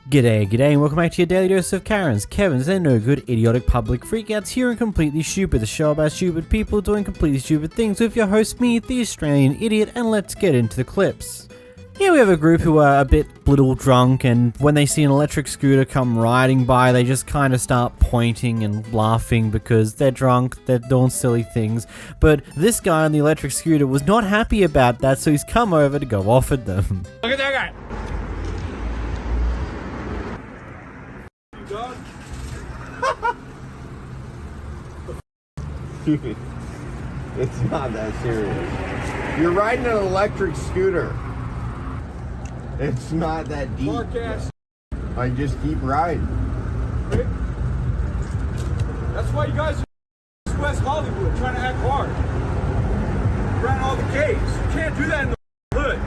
G'day, and welcome back to your daily dose of Karens, Kevins, and no good idiotic public freakouts here in Completely Stupid, the show about stupid people doing completely stupid things with your host, me, the Australian idiot, and let's get into the clips. Here we have a group who are a bit little drunk, and when they see an electric scooter come riding by, they just kind of start pointing and laughing because they're drunk, they're doing silly things. But this guy on the electric scooter was not happy about that, so he's come over to go off at them. Look at that guy! Dude, it's not that serious. You're riding an electric scooter. It's not that deep. I just keep riding. Right? That's why you guys are West Hollywood trying to act hard. Around all the caves. You can't do that in the hood.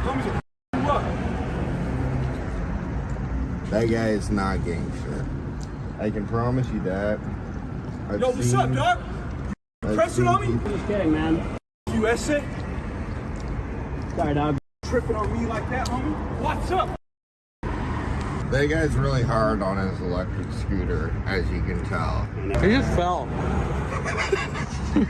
Homies will f*** you up. That guy is not gangster. I can promise you that. Yo, what's up, dog? You pressing on me? Just kidding, man. You essay? Sorry, dog. Tripping on me like that, homie? What's up? That guy's really hard on his electric scooter, as you can tell. He just fell.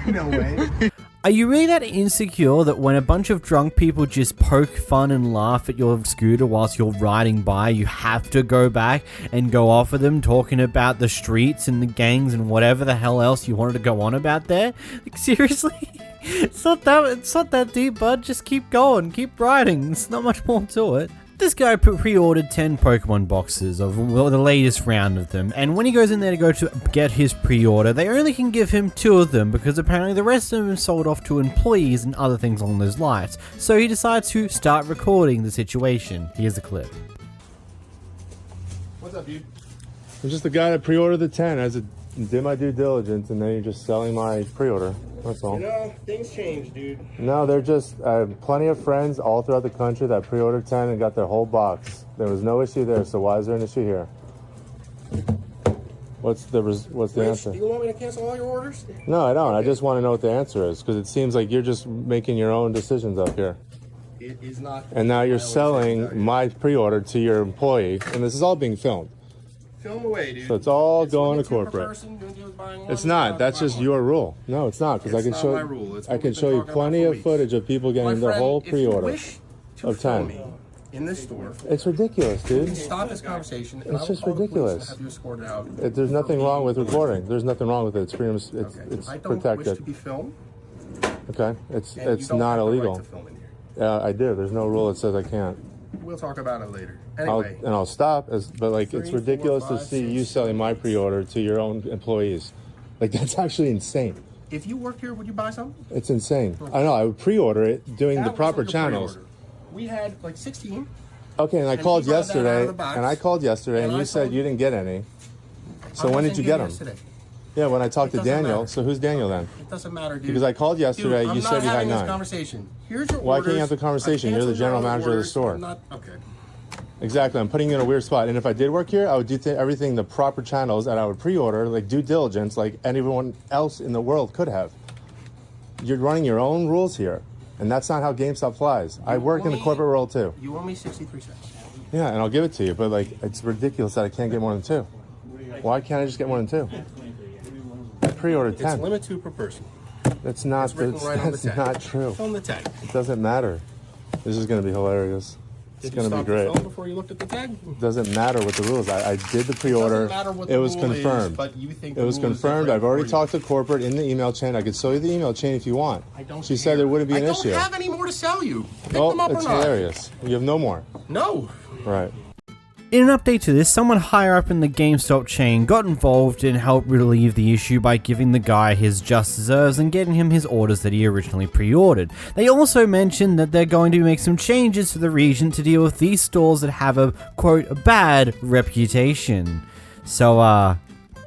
No way. Are you really that insecure that when a bunch of drunk people just poke fun and laugh at your scooter whilst you're riding by, you have to go back and go off of them talking about the streets and the gangs and whatever the hell else you wanted to go on about there? Like, seriously? It's not that deep, bud. Just keep going, keep riding. There's not much more to it. This guy pre-ordered 10 Pokemon boxes of the latest round of them, and when he goes in there to go to get his pre-order, they only can give him 2 of them because apparently the rest of them are sold off to employees and other things along those lines. So he decides to start recording the situation. Here's the clip. What's up, dude? I'm just the guy that pre-ordered the 10. I did my due diligence, and then you're just selling my pre-order. That's all. You know, things change, dude. No, they're just, I have plenty of friends all throughout the country that pre-ordered 10 and got their whole box. There was no issue there, so why is there an issue here? What's the answer? Do you want me to cancel all your orders? No, I don't. Okay. I just want to know what the answer is, because it seems like you're just making your own decisions up here. It is not. And now you're selling my pre-order to your employee, and this is all being filmed. Film away, dude. So it's all going to corporate. It's not. That's just your rule. No, it's not, because I can It's show not my rule. It's I what can we've show been you talking plenty about of for footage of people getting their whole pre-order of 10. In this store, It's ridiculous, dude. stop this conversation. And It's just I'll call the police ridiculous. and have you escorted out. There's nothing wrong with recording. There's nothing wrong with it. It's freedom. It's I don't wish protected. to be filmed. Okay, it's And you don't not have the right illegal. to film in here. I do. There's no rule that says I can't. We'll talk about it later. I'll Anyway, stop. But like, it's 3, 4, ridiculous to 5, see 6, you selling 7, my pre-order to your own employees. Like, that's actually insane. if you worked here, would you buy some? It's insane. I know. I would pre-order it doing the That proper wasn't your channels. pre-order. We had like 16. Okay, and I And called you brought that out of yesterday, the box. and I called yesterday, And and I you said told you didn't get any. So I when did wasn't you here get them? yesterday. Yeah, when I talked It to doesn't Daniel. matter. So who's Daniel then? It doesn't matter, dude. Because I called yesterday, Dude, you said you had I'm not having this 9. conversation. Here's your Why orders. can't you have the conversation? I You're the canceled general all manager of the orders. store. I'm not, okay. Exactly. I'm putting you in a weird spot. And if I did work here, I would do everything the proper channels, and I would pre-order, like due diligence, like anyone else in the world could have. You're running your own rules here, and that's not how GameStop flies. I work in the corporate world too. You owe me 63 cents. Yeah, and I'll give it to you, but like, it's ridiculous that I can't get more than 2. Why can't I just get more than 2? I pre-ordered 10. It's limit 2 per person. That's not. It's written right on the That's tag. not true. It's on the tag. It doesn't matter. This is going to be hilarious. It's Did you going to be stop the great. film before you looked at the tag? It doesn't matter what the rules. I did the pre-order. Doesn't matter what It the was rule is, confirmed. but you think It the was rule is confirmed. different I've already for you. talked to corporate in the email chain. I could show you the email chain if you want. I don't She care. said there wouldn't be an I issue. don't have any more to sell you. Pick them up Oh, it's or not. hilarious. You have no more. No. Right. In an update to this, someone higher up in the GameStop chain got involved and helped relieve the issue by giving the guy his just deserves and getting him his orders that he originally pre-ordered. They also mentioned that they're going to make some changes to the region to deal with these stores that have a, quote, bad reputation. So,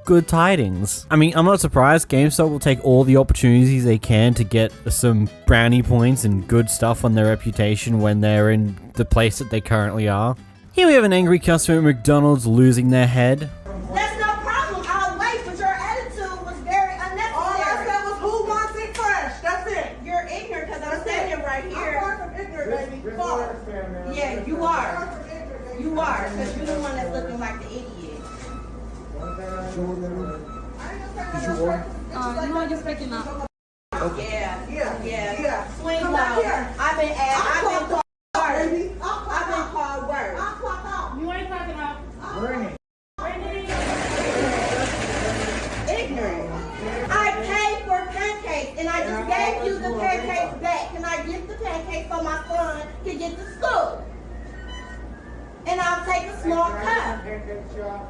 good tidings. I mean, I'm not surprised. GameStop will take all the opportunities they can to get some brownie points and good stuff on their reputation when they're in the place that they currently are. Here we have an angry customer at McDonald's losing their head. That's no problem. I'll wait, but your attitude was very unnecessary. All I said was, who wants it fresh? That's it. You're ignorant because I'm standing right here. I'm far from ignorant, baby. Far. Yeah, you are. You are, because you're the one that's looking like the idiot. You want to just pick him up? Yeah. Swing low. I've been called worse. You ain't talking about. Ignorant. I paid for pancakes and I just gave you the pancakes back. Can I get the pancakes so my son can get to school? And I'll take a small cup. Pancakes, y'all.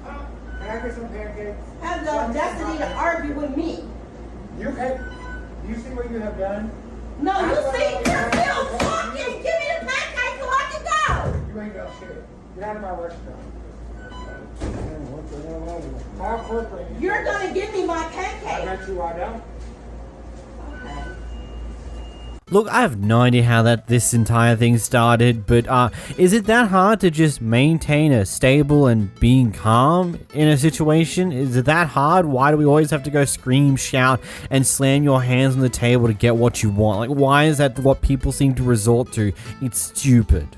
Can I get some pancakes? Have the audacity to argue with me. You see what you have done? No, you see, you're still talking. Give me the pancakes so I can go. You ain't gonna shit. Get out of my restaurant. How quickly? You're gonna give me my I pancakes. bet you I don't. Look, I have no idea how this entire thing started, but is it that hard to just maintain a stable and being calm in a situation? Is it that hard? Why do we always have to go scream, shout, and slam your hands on the table to get what you want? Like, why is that what people seem to resort to? It's stupid.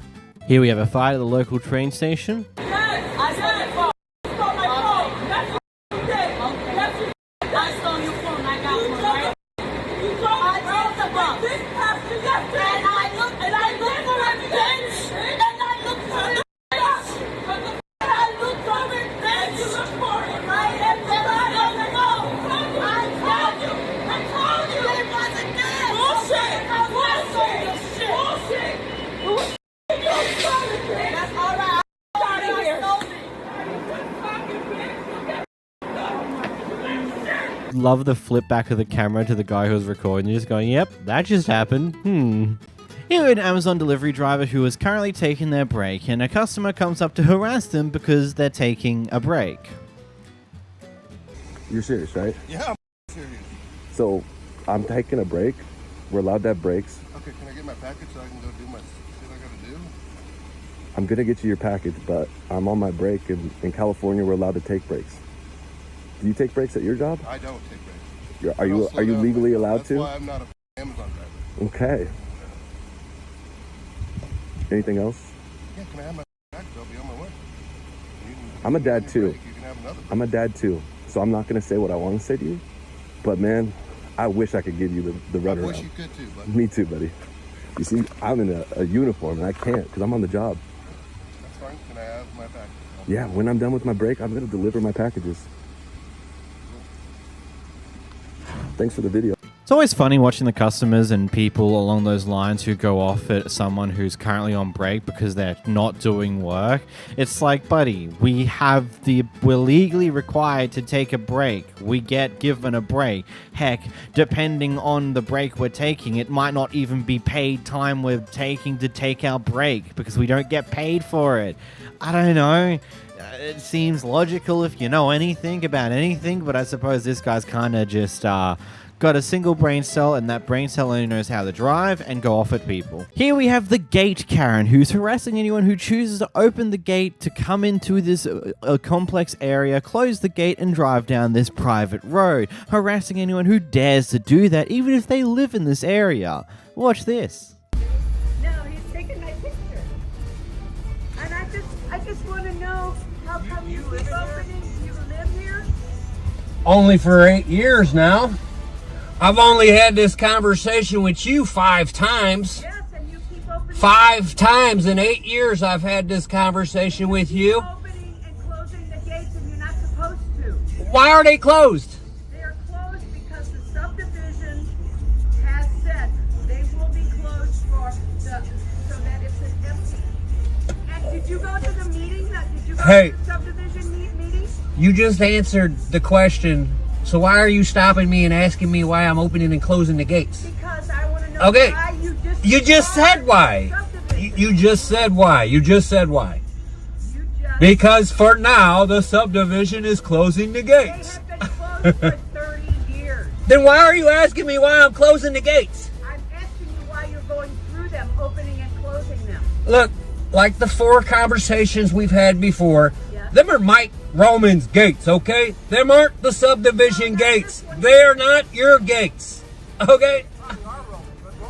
Here we have a fight at the local train station. Love the flip back of the camera to the guy who was recording. You're just going, yep, that just happened. Here, an Amazon delivery driver who is currently taking their break, and a customer comes up to harass them because they're taking a break. You're serious, right? Yeah, I'm serious. So, I'm taking a break. We're allowed to have breaks. Okay, can I get my package so I can go do my shit I gotta do? I'm gonna get you your package, but I'm on my break, and in California, we're allowed to take breaks. Do you take breaks at your job? I don't take breaks. Are you legally allowed to? That's why I'm not a Amazon driver. Okay. Anything else? Yeah, can I have my package? I'll be on my way. I'm a dad too. You can have another. I'm a dad too, so I'm not gonna say what I want to say to you. But man, I wish I could give you the runaround. I wish you could too, buddy. Me too, buddy. You see, I'm in a uniform and I can't because I'm on the job. That's fine. Can I have my package? Yeah, when I'm done with my break, I'm gonna deliver my packages. Thanks for the video. It's always funny watching the customers and people along those lines who go off at someone who's currently on break because they're not doing work. It's like, buddy, we're legally required to take a break. We get given a break. Heck, depending on the break we're taking, it might not even be paid time we're taking to take our break because we don't get paid for it. I don't know. It seems logical if you know anything about anything, but I suppose this guy's kind of just got a single brain cell, and that brain cell only knows how to drive and go off at people. Here we have the gate Karen, who's harassing anyone who chooses to open the gate to come into this complex area, close the gate, and drive down this private road, harassing anyone who dares to do that, even if they live in this area. Watch this. No, he's taking my picture. And I just want to know how come you keep opening. You live here? Only for 8 years now. I've only had this conversation with you 5 times. Yes, and you keep opening. 5 times in 8 years I've had this conversation with you. Opening and closing the gates, and you're not supposed to. Why are they closed? They're closed because the subdivision has said they will be closed so that it's an empty. And did you go to the meeting? Did you go to the subdivision meeting? You just answered the question. So why are you stopping me and asking me why I'm opening and closing the gates? Because I want to know why you just said why. You just said why. You just said why. Because for now, the subdivision is closing the gates. They have been closed for 30 years. Then why are you asking me why I'm closing the gates? I'm asking you why you're going through them, opening and closing them. Look, like the 4 conversations we've had before, them are Mike Roman's gates, okay? Them aren't the subdivision gates. They're not your gates, okay?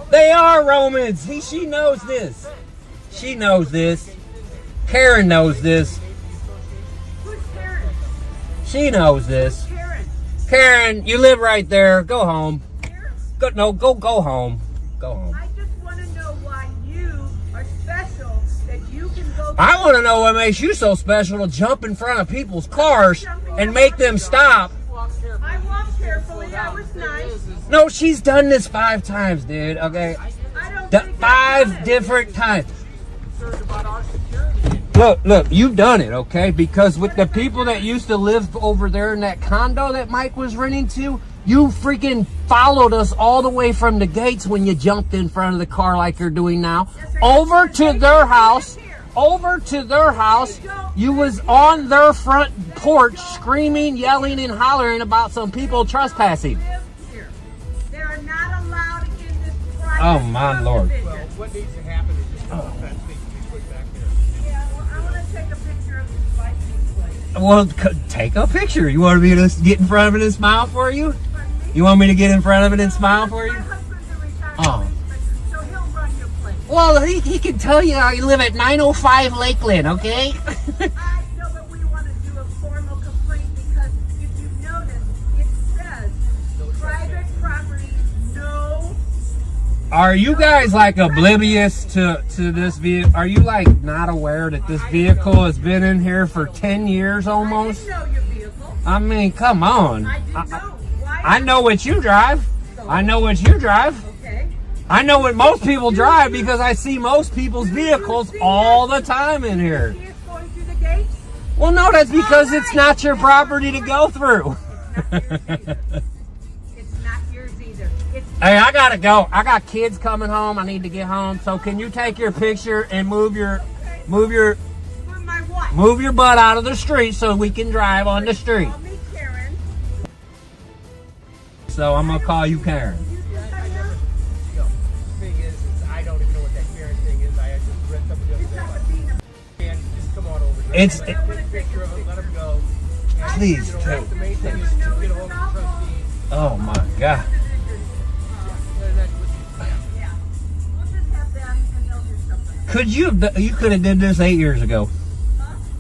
They are Romans. She knows this. She knows this. Karen knows this. Who's Karen? She knows this. Karen. Karen, you live right there. Go home. Karen? Go home. Go home. I just want to know why you are special that you can go. I want to know what makes you so special to jump in front of people's cars and make them stop. I walked carefully. I was nice. No, she's done this 5 times, dude. Okay, I don't think 5 different times. Look, you've done it, okay? Because with the people that used to live over there in that condo that Mike was renting to, you freaking followed us all the way from the gates when you jumped in front of the car like you're doing now. Over to their house. You was on their front porch screaming, yelling, and hollering about some people trespassing. They are not allowed in this private Oh, my Lord. subdivision. What needs to happen is just the fence needs to be put back there. Yeah, well, I want to take a picture of this license plate. Well, take a picture. You want me to get in front of it and smile for you? You want me to get in front of it and smile for you? My husband's a retired Oh. policeman, so he'll run your plate. Well, he can tell you I live at 905 Lakeland, okay? I know, but we want to do a formal complaint because if you notice, it says private property, no. Are you guys like oblivious to this vehicle? Are you like not aware that this vehicle has been in here for 10 years almost? I didn't know your vehicle. I mean, come on. I didn't know. Why? I know what you drive. I know what you drive. Okay. I know what most people drive because I see most people's vehicles all the time in here. See us going through the gates? Well, no, that's because it's not your property to go through. It's not yours either. It's Hey, I gotta go. I got kids coming home. I need to get home. So can you take your picture and move your for my what? move your butt out of the street so we can drive on the street? Call me Karen. So I'm gonna call you Karen. Thing is I don't even know what that Karen thing is. I just read something the other day about and just come on over. It's Take a picture of it, let them go. And, Please you know, take the main thing is to get a hold of the trustees. oh my god. Yeah. We'll just have them and they'll do something. You could have did this 8 years ago.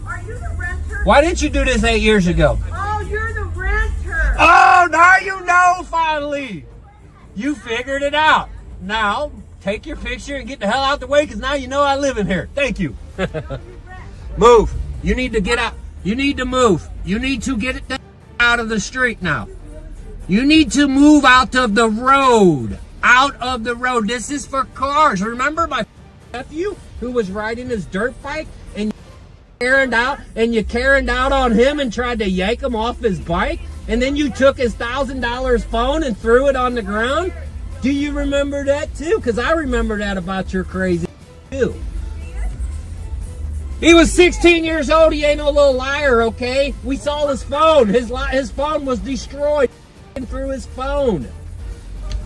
Are you the renter? Why didn't you do this 8 years ago? Oh, you're the renter. Oh, now you know finally. You figured it out. Now, take your picture and get the hell out the way because now you know I live in here. Thank you. Move. You need to get out. You need to move. You need to get it out of the street now. You need to move out of the road. Out of the road. This is for cars. Remember my nephew who was riding his dirt bike and you Karened out on him and tried to yank him off his bike? And then you took his $1,000 phone and threw it on the ground? Do you remember that too? Because I remember that about your crazy too. He was 16 years old. He ain't no little liar, okay? We saw his phone. His phone was destroyed through his phone.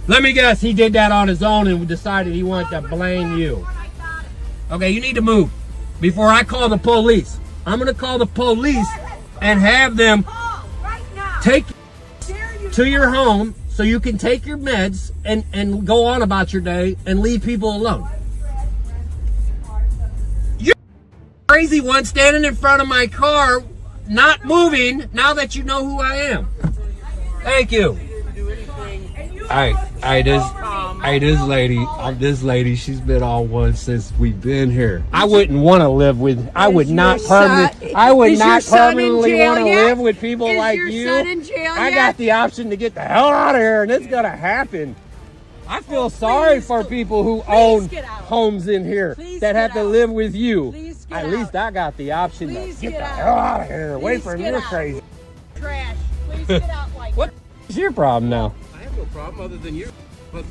Let me guess, he did that on his own and decided he wanted to blame you. Okay, you need to move before I call the police. I'm going to call the police and have them take you to your home so you can take your meds and go on about your day and leave people alone. You're the crazy one standing in front of my car, not moving now that you know who I am. Thank you. This lady, she's been on one since we've been here. I wouldn't want to live with, I would not permanently want to live with people like you. I got the option to get the hell out of here and it's going to happen. I feel sorry for people who own homes in here that have to live with you. At least I got the option to get the hell out of here. Away from your crazy. Trash. Please get out like What is your problem now? I have no problem other than you. But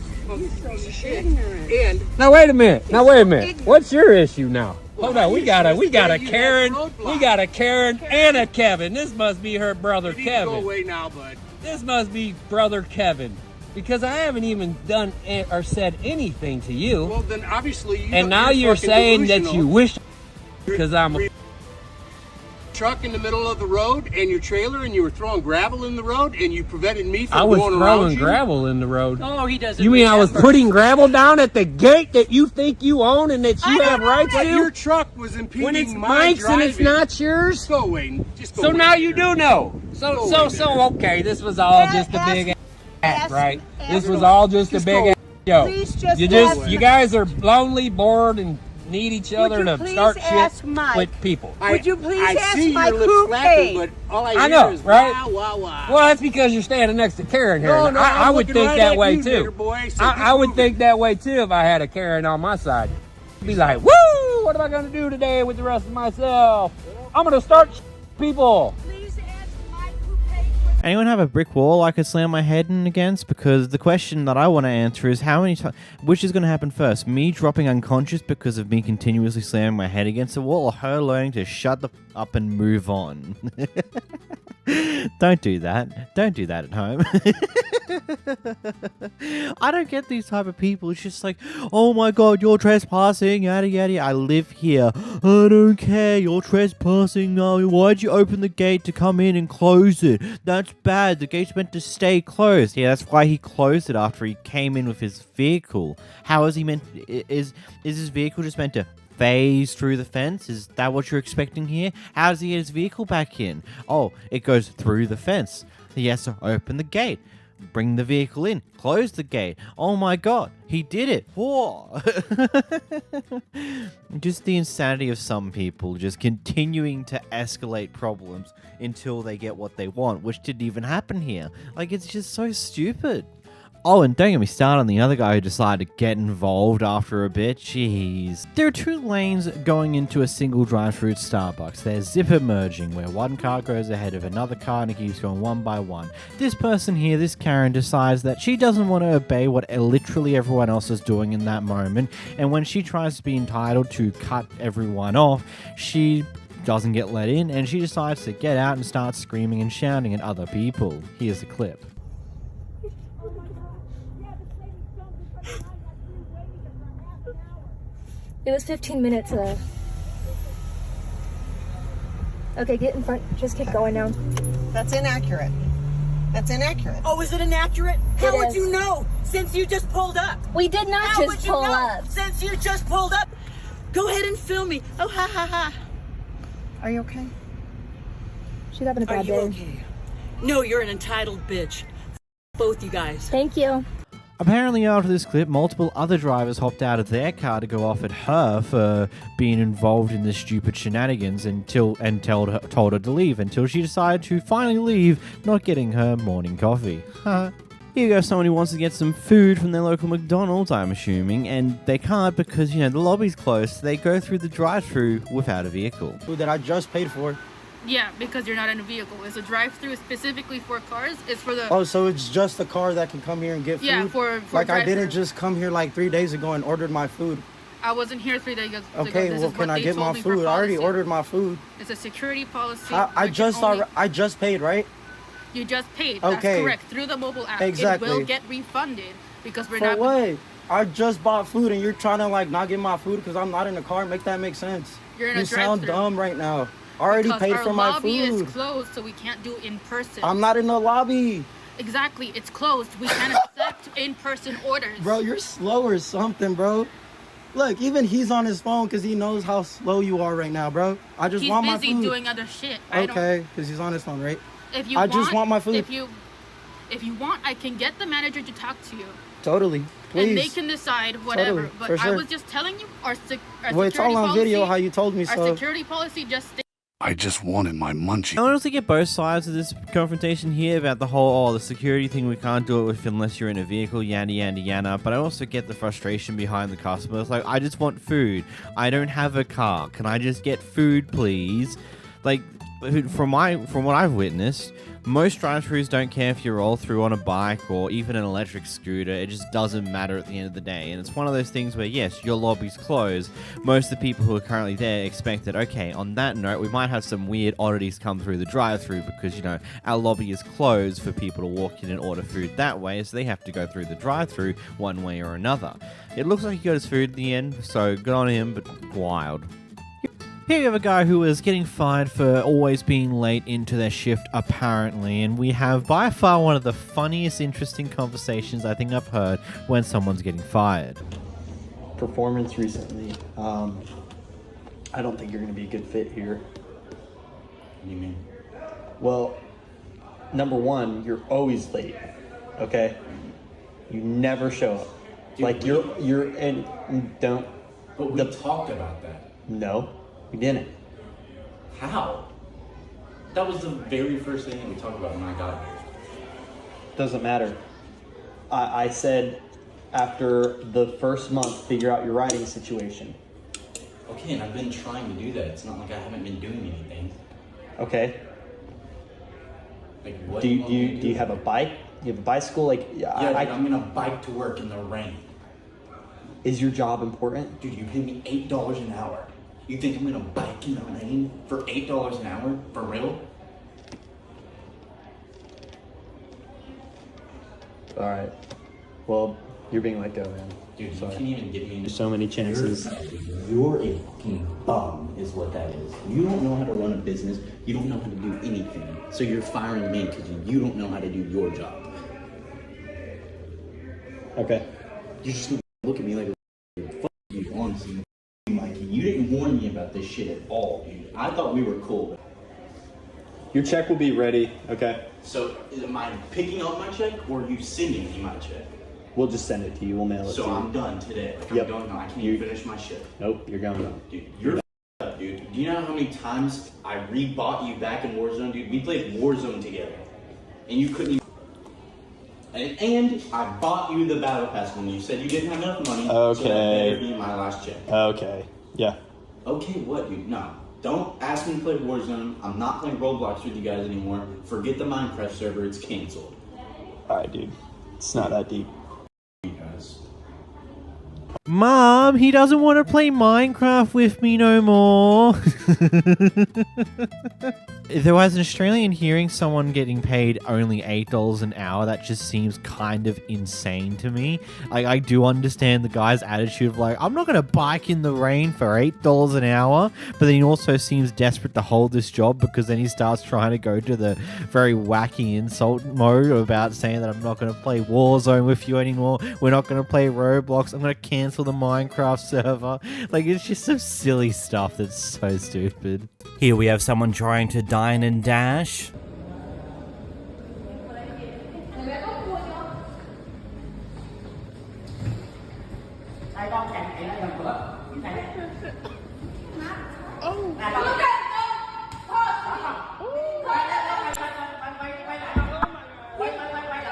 and Now wait a minute. What's your issue now? Hold on, we got a Karen, and a Kevin. This must be her brother go Kevin. away now, bud. This must be brother Kevin, because I haven't even done or said anything to you. Well, then obviously you And now you're saying that you wish because I'm a truck in the middle of the road and your trailer, and you were throwing gravel in the road, and you prevented me from I was going around throwing you? gravel in the road. Oh, he doesn't. You mean I was remember. putting gravel down at the gate that you think you own and that you have rights But to? your truck was impeding When it's my Mike's and it's driving. not yours? Just go away. Just go So away. now you do know. Okay, this was all just a big act, right? This was all just a big act. Yo, Please just you guys are lonely, bored, and need each other you to please start ask shit Mike? with people. Would you please I ask see Mike your lips who flapping, paid? but all I I hear know, is right? wah, wah, wah. Well, that's because you're standing next to Karen here. No, and no, I I'm would looking think right that at way you, too. nigger boy, so I just would move think that way too if I had a Karen on my side. Be like, woo! What am I gonna do today with the rest of myself? I'm gonna start people. Please ask Mike who paid for Anyone have a brick wall I could slam my head in against? Because the question that I want to answer is how many times, which is going to happen first? Me dropping unconscious because of me continuously slamming my head against the wall, or her learning to shut the up and move on? Don't do that. Don't do that at home. I don't get these type of people. It's just like, oh my god, you're trespassing, yada yada. I live here. I don't care. You're trespassing now. Why'd you open the gate to come in and close it? That's bad. The gate's meant to stay closed. Yeah, that's why he closed it after he came in with his vehicle. How is he meant? Is his vehicle just meant to phase through the fence? Is that what you're expecting here? How does he get his vehicle back in? Oh, it goes through the fence. He has to open the gate, bring the vehicle in, close the gate. Oh my god, he did it. Whoa. Just the insanity of some people just continuing to escalate problems until they get what they want, which didn't even happen here. Like, it's just so stupid. Oh, and don't get me started on the other guy who decided to get involved after a bit. Jeez. There are two lanes going into a single drive-through at Starbucks. There's zipper merging, where one car goes ahead of another car and it keeps going one by one. This person here, this Karen, decides that she doesn't want to obey what literally everyone else is doing in that moment, and when she tries to be entitled to cut everyone off, she doesn't get let in, and she decides to get out and start screaming and shouting at other people. Here's the clip. It was 15 minutes ago. Okay, get in front. Just keep going now. That's inaccurate. That's inaccurate. Oh, is it inaccurate? How It would is. you know since you just pulled up? We did not How would just you pull know up. since you just pulled up? Go ahead and film me. Oh, ha ha ha. Are you okay? She's having a Are bad you day. okay? No, you're an entitled bitch. Both you guys. Thank you. Apparently after this clip, multiple other drivers hopped out of their car to go off at her for being involved in this stupid shenanigans told her to leave until she decided to finally leave, not getting her morning coffee. Here goes someone who wants to get some food from their local McDonald's, I'm assuming, and they can't because, the lobby's closed. They go through the drive-thru without a vehicle. Food that I just paid for. Yeah, because you're not in a vehicle. It's a drive-through specifically for cars. It's for the... Oh, so it's just a car that can come here and get food? Yeah, for like I drive-thru. didn't just come here like 3 days ago and ordered my food. I wasn't here 3 days ago. Okay, This well, is can what I they get told my me for food? I already policy. ordered my food. It's a security policy. I which is only- just paid, right? You just paid. Okay. That's correct. Through the mobile app. Exactly. It will get refunded because we're For not... what? I just bought food and you're trying to not get my food because I'm not in the car. Make that make sense. You're in a You sound drive-thru. dumb right now. I already Because paid our for my lobby food. is closed, so we can't do in person. I'm not in the lobby. Exactly. It's closed. We can't accept in-person orders. Bro, you're slow or something, bro. Look, even he's on his phone because he knows how slow you are right now, bro. I just He's want my busy food. doing other shit. Okay, because he's on his phone, right? If you I just want my food. If you want, I can get the manager to talk to you. Totally. Please. And they can decide whatever. Totally, But for sure. I was just telling you, our Well, it's all on video how you told me Our so. security policy just states I just wanted my munchie. I honestly get both sides of this confrontation here about the whole, the security thing, we can't do it with unless you're in a vehicle, yada yada yada, but I also get the frustration behind the customer. It's like, I just want food. I don't have a car. Can I just get food, please? Like, from what I've witnessed, most drive-thrus don't care if you roll through on a bike or even an electric scooter. It just doesn't matter at the end of the day. And it's one of those things where, yes, your lobby's closed. Most of the people who are currently there expect that, okay, on that note, we might have some weird oddities come through the drive-thru because, our lobby is closed for people to walk in and order food that way, so they have to go through the drive-thru one way or another. It looks like he got his food at the end, so good on him, but wild. Here you have a guy who is getting fired for always being late into their shift, apparently, and we have by far one of the funniest, interesting conversations I think I've heard when someone's getting fired. Performance recently. I don't think you're going to be a good fit here. What do you mean? Well, number one, you're always late. Okay? You never show up. Dude, like you're and don't. But we talked about that. No, we didn't. How? That was the very first thing that we talked about when I got here. Doesn't matter. I said after the first month, figure out your writing situation. Okay, and I've been trying to do that. It's not like I haven't been doing anything. Okay. Like what? Do you have a bike? You have a bicycle? Like yeah, I'm gonna bike to work in the rain. Is your job important? Dude, you pay me $8 an hour. You think I'm gonna bike in the rain for $8 an hour? For real? Alright. Well, you're being let go, man. Dude, Sorry. you can't even give me so many chances. You're a fucking bum, is what that is. You don't know how to run a business. You don't know how to do anything. So you're firing me because you don't know how to do your job. Okay. You just look at me like fuck you, honestly. Mikey, you didn't warn me about this shit at all, dude. I thought we were cool. Your check will be ready, okay? So, am I picking up my check or are you sending me my check? We'll just send it to you. We'll mail it to So you. I'm done today. Like, Yep. I'm going now. I can't even finish my shit. Nope, you're going. Dude, you're up, dude. Do you know how many times I rebought you back in Warzone, dude? We played Warzone together. And you couldn't even... And I bought you the battle pass when you said you didn't have enough money. Okay. So that better be my last check. Okay. Yeah. Okay, what, dude? No. Don't ask me to play Warzone. I'm not playing Roblox with you guys anymore. Forget the Minecraft server. It's canceled. Alright, dude. It's not that deep. You guys. Mom, he doesn't want to play Minecraft with me no more. Though as an Australian, hearing someone getting paid only $8 an hour, that just seems kind of insane to me. Like, I do understand the guy's attitude of like, I'm not going to bike in the rain for $8 an hour, but then he also seems desperate to hold this job because then he starts trying to go to the very wacky insult mode about saying that I'm not going to play Warzone with you anymore. We're not going to play Roblox. I'm going to cancel the Minecraft server. Like, it's just some silly stuff that's so stupid. Here we have someone trying to dine and dash.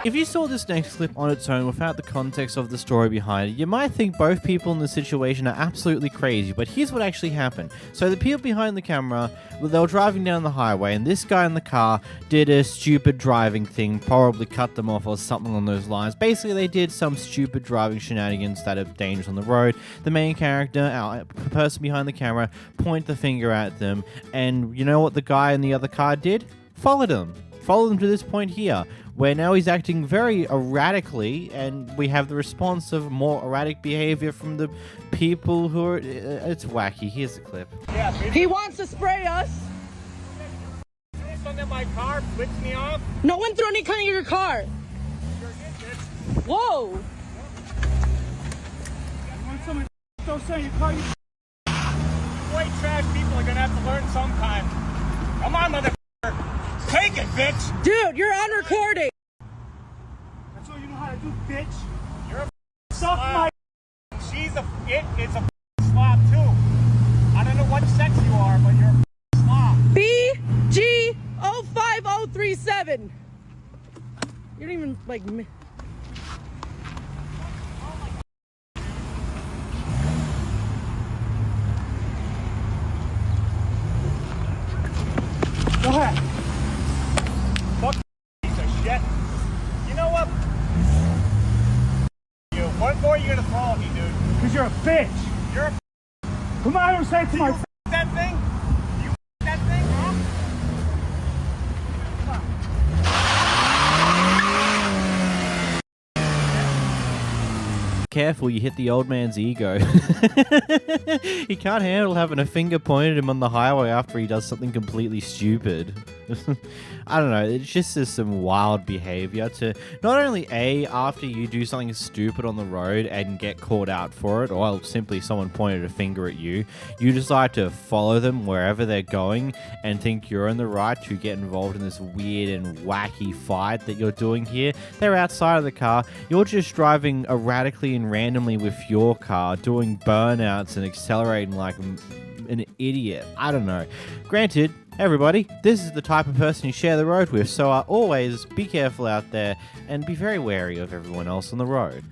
If you saw this next clip on its own without the context of the story behind it, you might think both people in the situation are absolutely crazy, but here's what actually happened. So the people behind the camera, they were driving down the highway, and this guy in the car did a stupid driving thing, probably cut them off or something along those lines. Basically, they did some stupid driving shenanigans that are dangerous on the road. The main character, our person behind the camera, pointed the finger at them, and you know what the guy in the other car did? Followed them to this point here, where now he's acting very erratically, and we have the response of more erratic behavior from the people who are... it's wacky. Here's the clip. He wants to spray us. Something in my car flips me off. No one threw anything in your car. Whoa. When someone throws something in your car, you white trash people are gonna have to learn sometime. Come on, motherfucker. Take it, bitch! Dude, you're on recording! That's all you know how to do, bitch! You're a suck my She's a it's a slob too. I don't know what sex you are, but you're a slob. BG05037. You don't even like me. Go ahead. Fuck piece of shit. You know what? You. What more are you gonna throw at me, dude? Because you're a bitch. You're a Come on and say to my that thing? You that thing, huh? careful, you hit the old man's ego. He can't handle having a finger pointed at him on the highway after he does something completely stupid. I don't know, it's just some wild behavior to not only after you do something stupid on the road and get called out for it, or simply someone pointed a finger at you, you decide to follow them wherever they're going and think you're in the right to get involved in this weird and wacky fight that you're doing here. They're outside of the car, you're just driving erratically and randomly with your car, doing burnouts and accelerating like an idiot. I don't know. Granted, everybody, this is the type of person you share the road with, so always be careful out there and be very wary of everyone else on the road.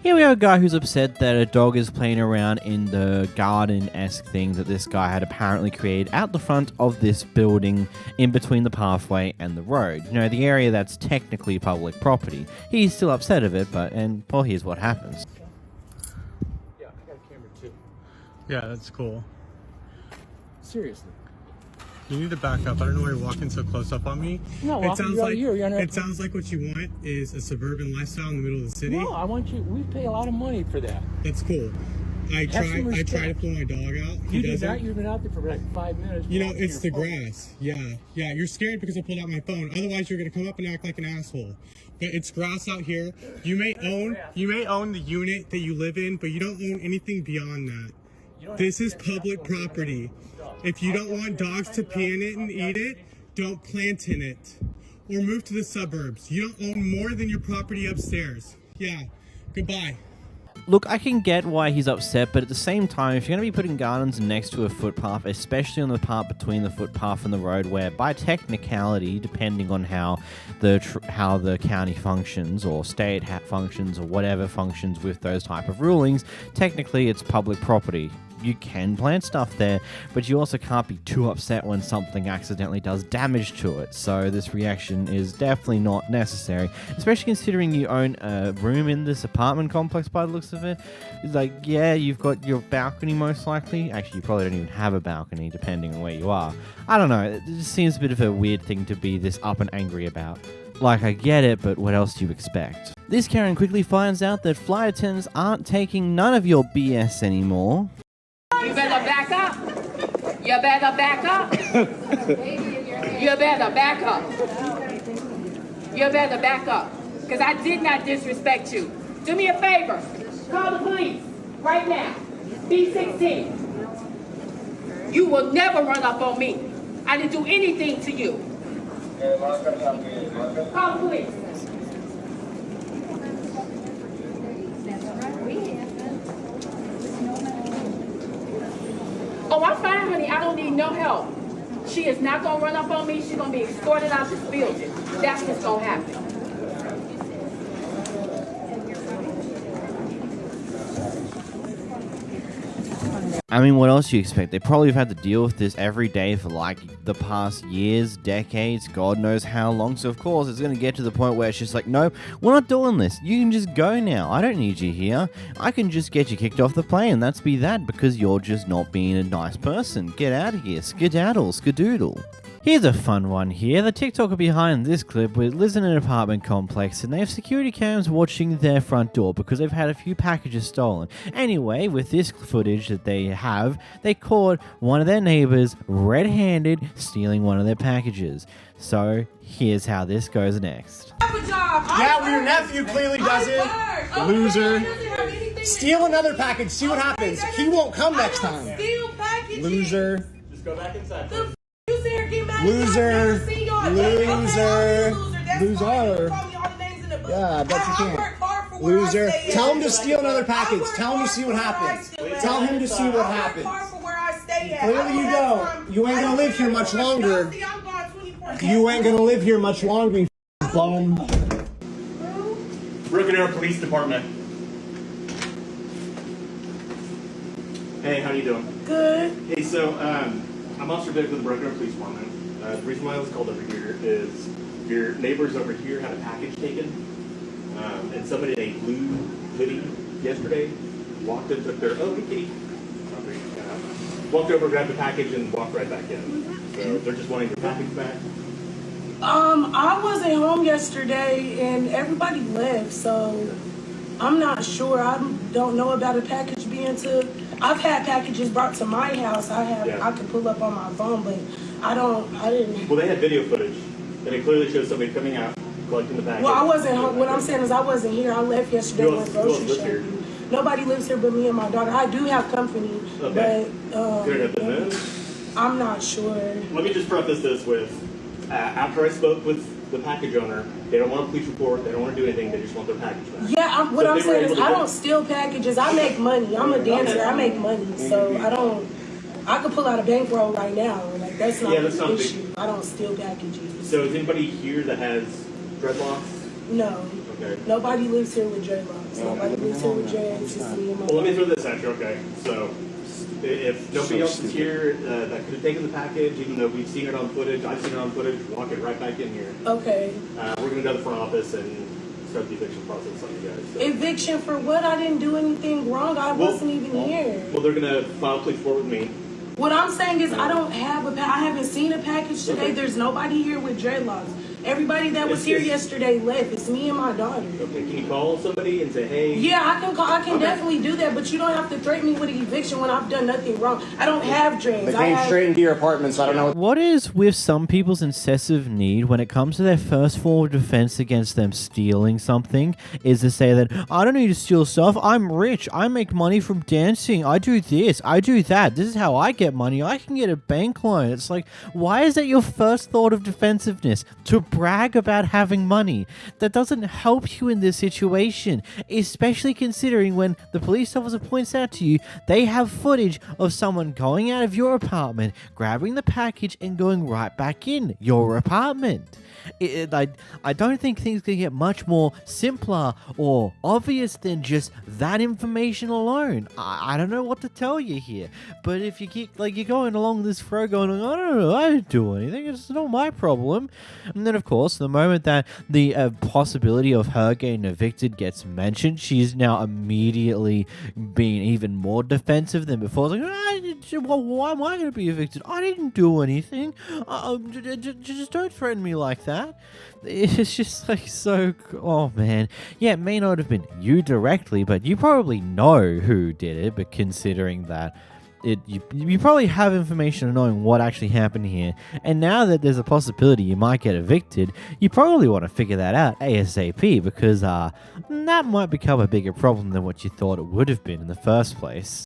Here we have a guy who's upset that a dog is playing around in the garden-esque thing that this guy had apparently created out the front of this building in between the pathway and the road. You know, the area that's technically public property. He's still upset of it, well, here's what happens. Yeah, I got a camera too. Yeah, that's cool. Seriously. You need to back up. I don't know why you're walking so close up on me. No, it sounds like it sounds like what you want is a suburban lifestyle in the middle of the city. No, I want you. We pay a lot of money for that. That's cool. I try to pull my dog out. You did that. You've been out there for like 5 minutes. You know, it's the grass. Yeah. You're scared because I pulled out my phone. Otherwise, you're gonna come up and act like an asshole. But it's grass out here. You may own the unit that you live in, but you don't own anything beyond that. This is public property. If you don't want dogs to pee in it and eat it, don't plant in it. Or move to the suburbs. You don't own more than your property upstairs. Yeah, goodbye. Look, I can get why he's upset, but at the same time, if you're going to be putting gardens next to a footpath, especially on the part between the footpath and the road, where by technicality, depending on how the county functions or state functions or whatever functions with those type of rulings, technically it's public property. You can plant stuff there, but you also can't be too upset when something accidentally does damage to it. So this reaction is definitely not necessary, especially considering you own a room in this apartment complex by the looks of it. It's like, yeah, you've got your balcony most likely. Actually, you probably don't even have a balcony depending on where you are. I don't know. It just seems a bit of a weird thing to be this up and angry about. Like, I get it, but what else do you expect? This Karen quickly finds out that flight attendants aren't taking none of your BS anymore. You better back up. You better back up. You better back up. You better back up. Because I did not disrespect you. Do me a favor. Call the police right now. B16. You will never run up on me. I didn't do anything to you. Call the police. Oh, I'm fine, honey. I don't need no help. She is not going to run up on me. She's going to be escorted out this building. That's what's going to happen. I mean, what else do you expect? They probably have had to deal with this every day for like the past years, decades, God knows how long. So of course it's going to get to the point where it's just like, no, we're not doing this. You can just go now. I don't need you here. I can just get you kicked off the plane. That's be that because you're just not being a nice person. Get out of here. Skedaddle, skadoodle. Here's a fun one here. The TikToker behind this clip lives in an apartment complex and they have security cams watching their front door because they've had a few packages stolen. Anyway, with this footage that they have, they caught one of their neighbors red-handed stealing one of their packages. So here's how this goes next. Yeah, well, your nephew clearly doesn't. Loser. Steal another package, see what happens. He won't come next time. Loser. Just go back inside. Loser. Loser. Loser. Yeah, I bet you can. Loser. Tell him to steal another package. Tell him to see what happens. Tell him to see what happens. Clearly you don't. You ain't gonna live here much longer. You ain't gonna live here much longer, you bum. Broken Arrow Police Department. Hey, how you doing? Good. Hey, so I'm Officer Vic with the Broken Arrow Police Department. The reason why I was called over here is your neighbors over here had a package taken, and somebody in a blue hoodie yesterday walked in, took their kitty. Walked over, grabbed the package, and walked right back in. So they're just wanting their package back. I wasn't home yesterday, and everybody left, so I'm not sure. I don't know about a package being to. I've had packages brought to my house. I could pull up on my phone, but I didn't. Well, they had video footage, and it clearly shows somebody coming out, collecting the package. Well, I wasn't home. What I'm saying is I wasn't here. I left yesterday and went grocery shopping. Nobody lives here but me and my daughter. I do have company, Okay. but Could it have been them? I'm not sure. Let me just preface this with, after I spoke with the package owner, they don't want a police report, they don't want to do anything, they just want their package back. Yeah, what I'm saying is I don't steal packages. I make money. I'm a dancer. I make money. So I could pull out a bankroll right now. Like, that's not an issue. I don't steal packages. So is anybody here that has dreadlocks? No. Okay. Nobody lives here with dreadlocks. Nobody lives here with dreads. Just me and my Well, let me throw this at you, okay? So, if nobody else is here that could have taken the package, even though we've seen it on footage, I've seen it on footage, walk it right back in here. Okay. We're going to go to the front office and start the eviction process on you guys. So. Eviction for what? I didn't do anything wrong. I wasn't even here. Well, they're going to file a police report with me. What I'm saying is I don't have I haven't seen a package today. Okay. There's nobody here with dreadlocks. Everybody that was here yesterday left. It's me and my daughter. Okay, can you call somebody and say, hey? Yeah, I can call. I can definitely do that, but you don't have to threaten me with an eviction when I've done nothing wrong. I don't have dreads. They came straight into your apartment, so I don't know. What is with some people's excessive need when it comes to their first form of defense against them stealing something is to say that, I don't need to steal stuff, I'm rich, I make money from dancing, I do this, I do that, this is how I get money, I can get a bank loan. It's like, why is that your first thought of defensiveness? To brag about having money. That doesn't help you in this situation, especially considering when the police officer points out to you they have footage of someone going out of your apartment, grabbing the package and going right back in your apartment. I don't think things can get much more simpler or obvious than just that information alone. I don't know what to tell you here, but if you keep you're going along this road going, I don't know, I didn't do anything, it's not my problem. And then of course the moment that the possibility of her getting evicted gets mentioned, she's now immediately being even more defensive than before. It's like, why am I going to be evicted? I didn't do anything. Just don't threaten me like that. It's just like so. Oh man, yeah, it may not have been you directly, but you probably know who did it. But considering that you probably have information on knowing what actually happened here, and now that there's a possibility you might get evicted, you probably want to figure that out ASAP, because that might become a bigger problem than what you thought it would have been in the first place.